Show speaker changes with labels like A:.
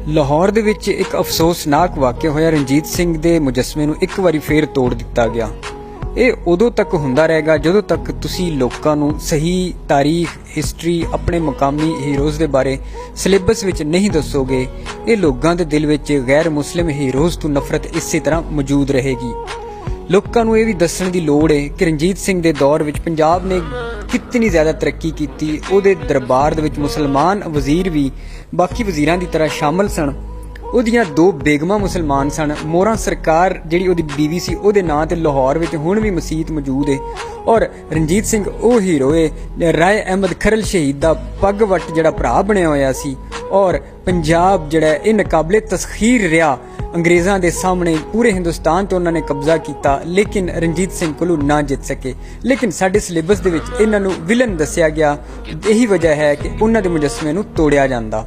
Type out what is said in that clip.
A: ਲਾਹੌਰ ਦੇ ਵਿੱਚ ਇੱਕ ਅਫਸੋਸਨਾਕ ਵਾਕਿਆ ਹੋਇਆ। ਰਣਜੀਤ ਸਿੰਘ ਦੇ ਮੁਜੱਸਮੇ ਨੂੰ ਇੱਕ ਵਾਰੀ ਫੇਰ ਤੋੜ ਦਿੱਤਾ ਗਿਆ। ਇਹ ਉਦੋਂ ਤੱਕ ਹੁੰਦਾ ਰਹੇਗਾ ਜਦੋਂ ਤੱਕ ਤੁਸੀਂ ਲੋਕਾਂ ਨੂੰ ਸਹੀ ਤਾਰੀਖ, ਹਿਸਟਰੀ, ਆਪਣੇ ਮਕਾਮੀ ਹੀਰੋਜ਼ ਦੇ ਬਾਰੇ ਸਿਲੇਬਸ ਵਿੱਚ ਨਹੀਂ ਦੱਸੋਗੇ। ਇਹ ਲੋਕਾਂ ਦੇ ਦਿਲ ਵਿੱਚ ਗੈਰ ਮੁਸਲਿਮ ਹੀਰੋਜ਼ ਤੋਂ ਨਫ਼ਰਤ ਇਸੇ ਤਰ੍ਹਾਂ ਮੌਜੂਦ ਰਹੇਗੀ। ਲੋਕਾਂ ਨੂੰ ਇਹ ਵੀ ਦੱਸਣ ਦੀ ਲੋੜ ਹੈ ਕਿ ਰਣਜੀਤ ਸਿੰਘ ਦੇ ਦੌਰ ਵਿੱਚ ਪੰਜਾਬ ਨੇ कितनी ज़्यादा तरक्की की। उहदे दरबार दे विच मुसलमान वजीर भी बाकी वजीरां दी तरह शामिल सन। उहदियां दो बेगमां मुसलमान सन। मोहरा सरकार जिहड़ी उहदी बीवी सी उहदे नां ते लाहौर विच हुण भी मसीत मौजूद है। और रणजीत सिंह वो हीरो है राय अहमद खरल शहीद दा पग वट जिहड़ा भरा बनिया होया सी। और पंजाब जिहड़ा इह नाकाबिले तस्खीर रहा। अंग्रेज़ों के सामने पूरे हिंदुस्तान तो उन्होंने कब्जा किया, लेकिन रणजीत सिंह कोलों ना जित सके। लेकिन साडे सिलेबस दे विच इन्हां नूं विलन दस्सिया गया। यही वजह है कि उन्हां दे मुजस्समे नूं तोड़िया जांदा।